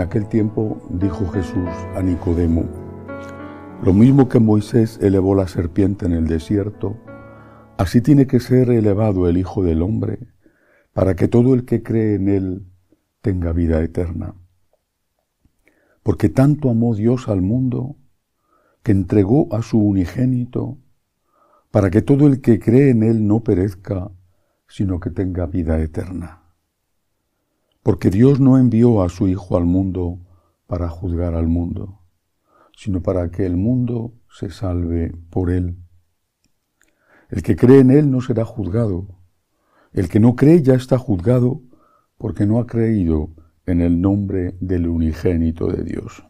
En aquel tiempo dijo Jesús a Nicodemo: lo mismo que Moisés elevó la serpiente en el desierto, así tiene que ser elevado el Hijo del Hombre, para que todo el que cree en él tenga vida eterna. Porque tanto amó Dios al mundo, que entregó a su unigénito, para que todo el que cree en él no perezca, sino que tenga vida eterna. Porque Dios no envió a su Hijo al mundo para juzgar al mundo, sino para que el mundo se salve por él. El que cree en él no será juzgado. El que no cree ya está juzgado porque no ha creído en el nombre del unigénito de Dios.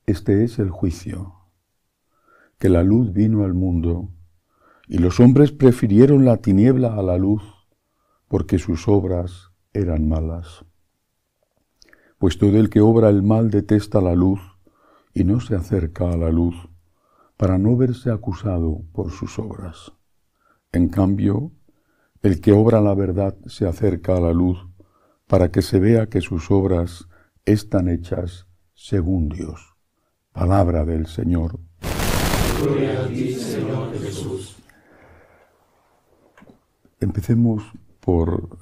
Este es el juicio, que la luz vino al mundo, y los hombres prefirieron la tiniebla a la luz, porque sus obras eran malas. Pues todo el que obra el mal detesta la luz, y no se acerca a la luz, para no verse acusado por sus obras. En cambio, el que obra la verdad se acerca a la luz, para que se vea que sus obras están hechas según Dios. Palabra del Señor. Gloria a ti, Señor Jesús. Empecemos por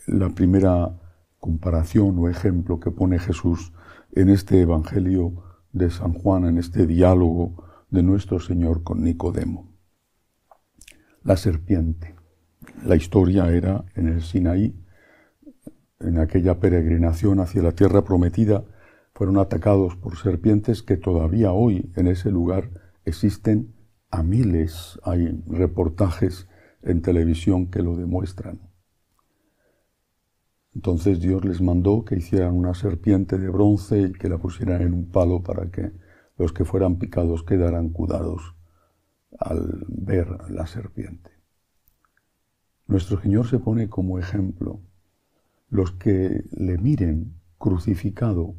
la primera comparación o ejemplo que pone Jesús en este Evangelio de San Juan, en este diálogo de nuestro Señor con Nicodemo. La serpiente. La historia era en el Sinaí, en aquella peregrinación hacia la tierra prometida, fueron atacados por serpientes que todavía hoy en ese lugar existen a miles. Hay reportajes en televisión que lo demuestran. Entonces Dios les mandó que hicieran una serpiente de bronce y que la pusieran en un palo para que los que fueran picados quedaran curados al ver la serpiente. Nuestro Señor se pone como ejemplo. Los que le miren crucificado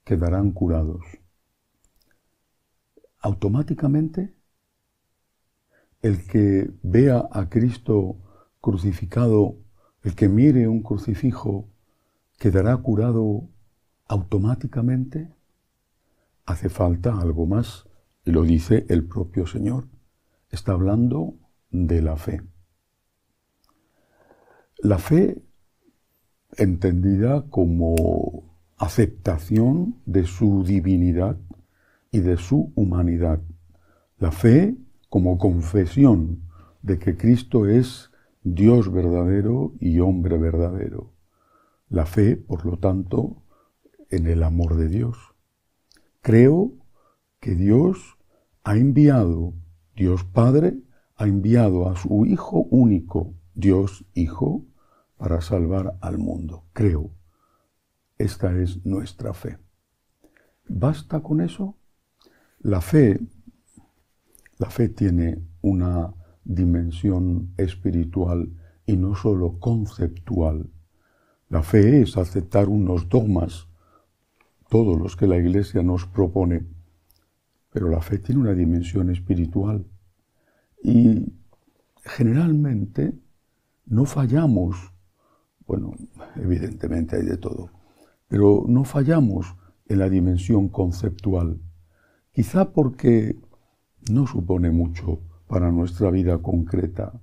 quedarán curados. Automáticamente, el que vea a Cristo crucificado, el que mire un crucifijo, quedará curado automáticamente. Hace falta algo más, y lo dice el propio Señor. Está hablando de la fe. La fe entendida como aceptación de su divinidad y de su humanidad. La fe como confesión de que Cristo es Dios verdadero y hombre verdadero. La fe, por lo tanto, en el amor de Dios. Creo que Dios ha enviado, Dios Padre ha enviado a su Hijo único, Dios Hijo, para salvar al mundo. Creo. Esta es nuestra fe. ¿Basta con eso? La fe tiene una dimensión espiritual y no solo conceptual. La fe es aceptar unos dogmas, todos los que la Iglesia nos propone, pero la fe tiene una dimensión espiritual y generalmente no fallamos. Bueno, evidentemente hay de todo, pero no fallamos en la dimensión conceptual, quizá porque no supone mucho para nuestra vida concreta.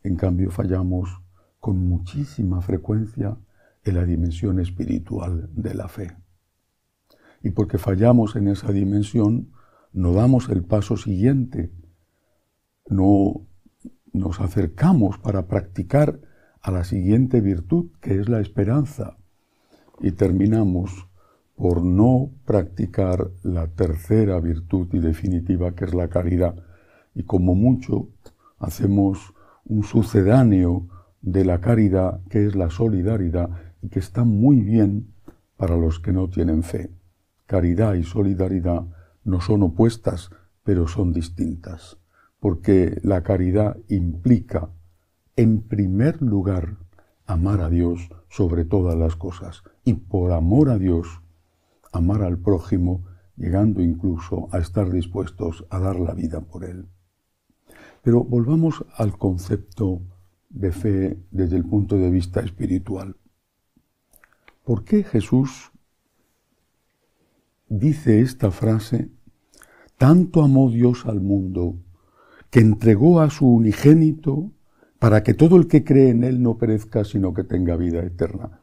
En cambio, fallamos con muchísima frecuencia en la dimensión espiritual de la fe. Y porque fallamos en esa dimensión, no damos el paso siguiente, no nos acercamos para practicar a la siguiente virtud, que es la esperanza, y terminamos por no practicar la tercera virtud y definitiva, que es la caridad, y como mucho hacemos un sucedáneo de la caridad, que es la solidaridad, y que está muy bien para los que no tienen fe. Caridad y solidaridad no son opuestas, pero son distintas, porque la caridad implica, en primer lugar, amar a Dios sobre todas las cosas, y por amor a Dios, amar al prójimo, llegando incluso a estar dispuestos a dar la vida por él. Pero volvamos al concepto de fe desde el punto de vista espiritual. ¿Por qué Jesús dice esta frase? Tanto amó Dios al mundo, que entregó a su unigénito para que todo el que cree en Él no perezca, sino que tenga vida eterna.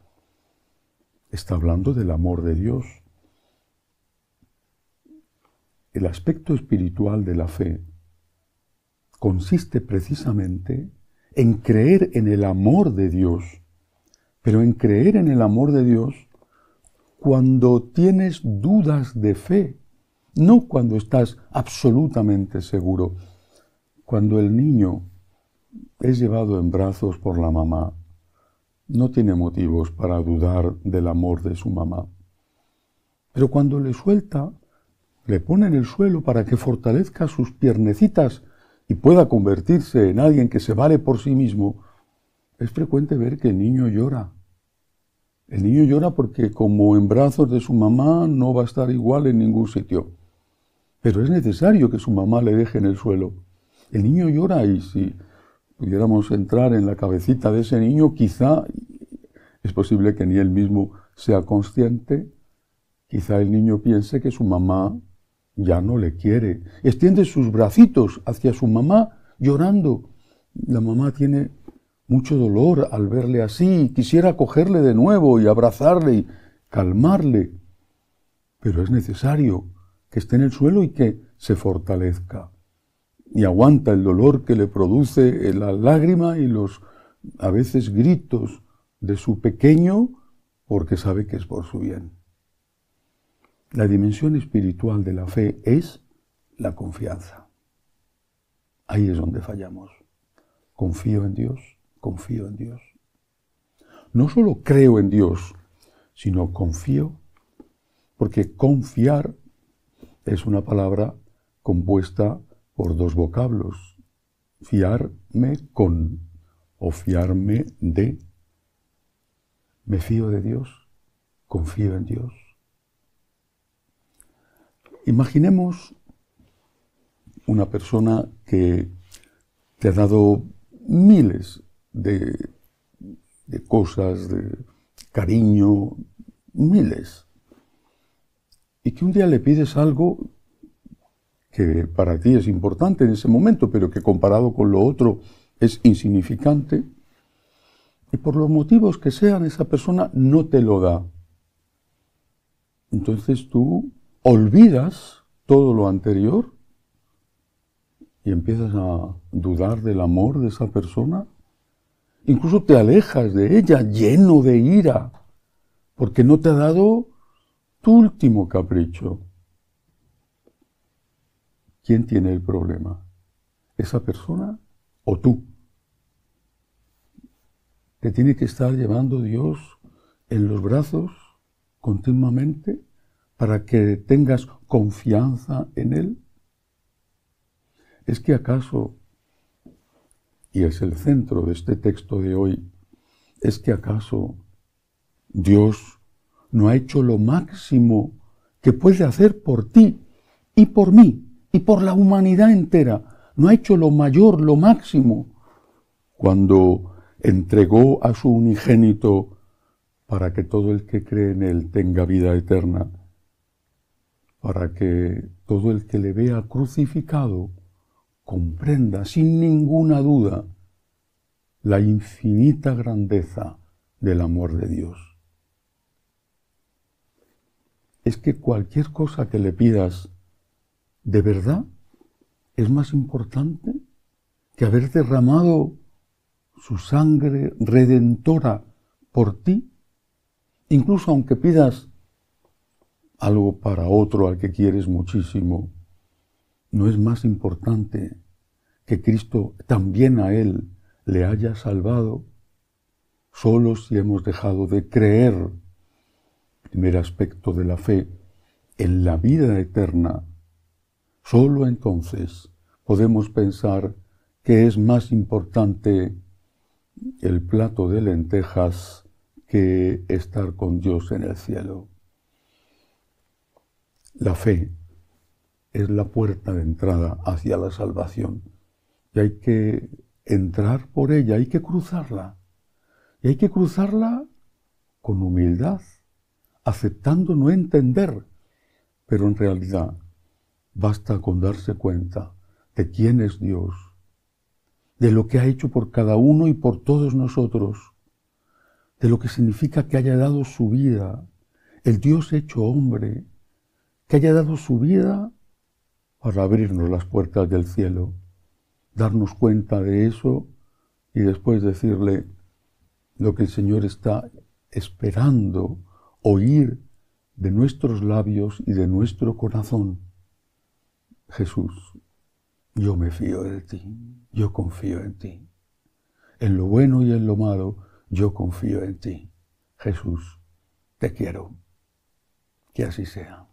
Está hablando del amor de Dios. El aspecto espiritual de la fe consiste precisamente en creer en el amor de Dios, pero en creer en el amor de Dios cuando tienes dudas de fe, no cuando estás absolutamente seguro. Cuando el niño es llevado en brazos por la mamá, no tiene motivos para dudar del amor de su mamá. Pero cuando le suelta, le pone en el suelo para que fortalezca sus piernecitas y pueda convertirse en alguien que se vale por sí mismo, es frecuente ver que el niño llora. El niño llora porque como en brazos de su mamá no va a estar igual en ningún sitio. Pero es necesario que su mamá le deje en el suelo. El niño llora y si pudiéramos entrar en la cabecita de ese niño, quizá, es posible que ni él mismo sea consciente, quizá el niño piense que su mamá ya no le quiere. Extiende sus bracitos hacia su mamá llorando. La mamá tiene mucho dolor al verle así, quisiera cogerle de nuevo y abrazarle y calmarle. Pero es necesario que esté en el suelo y que se fortalezca. Y aguanta el dolor que le produce la lágrima y los a veces gritos de su pequeño porque sabe que es por su bien. La dimensión espiritual de la fe es la confianza. Ahí es donde fallamos. Confío en Dios, confío en Dios. No solo creo en Dios, sino confío, porque confiar es una palabra compuesta por dos vocablos, fiarme con o fiarme de. Me fío de Dios, confío en Dios. Imaginemos una persona que te ha dado miles de cosas, de cariño, miles, y que un día le pides algo que para ti es importante en ese momento, pero que comparado con lo otro es insignificante, y por los motivos que sean esa persona no te lo da. Entonces tú olvidas todo lo anterior y empiezas a dudar del amor de esa persona. Incluso te alejas de ella lleno de ira porque no te ha dado tu último capricho. ¿Quién tiene el problema? ¿Esa persona o tú? ¿Te tiene que estar llevando Dios en los brazos continuamente para que tengas confianza en Él? ¿Es que acaso, y es el centro de este texto de hoy, es que acaso Dios no ha hecho lo máximo que puede hacer por ti y por mí y por la humanidad entera? ¿No ha hecho lo mayor, lo máximo, cuando entregó a su unigénito para que todo el que cree en Él tenga vida eterna? Para que todo el que le vea crucificado comprenda sin ninguna duda la infinita grandeza del amor de Dios. Es que cualquier cosa que le pidas de verdad es más importante que haber derramado su sangre redentora por ti, incluso aunque pidas algo para otro al que quieres muchísimo. ¿No es más importante que Cristo también a Él le haya salvado? Solo si hemos dejado de creer, primer aspecto de la fe, en la vida eterna, solo entonces podemos pensar que es más importante el plato de lentejas que estar con Dios en el cielo. La fe es la puerta de entrada hacia la salvación y hay que entrar por ella, hay que cruzarla. Y hay que cruzarla con humildad, aceptando no entender, pero en realidad basta con darse cuenta de quién es Dios, de lo que ha hecho por cada uno y por todos nosotros, de lo que significa que haya dado su vida, el Dios hecho hombre, que haya dado su vida para abrirnos las puertas del cielo, darnos cuenta de eso y después decirle lo que el Señor está esperando oír de nuestros labios y de nuestro corazón. Jesús, yo me fío de ti, yo confío en ti. En lo bueno y en lo malo, yo confío en ti. Jesús, te quiero. Que así sea.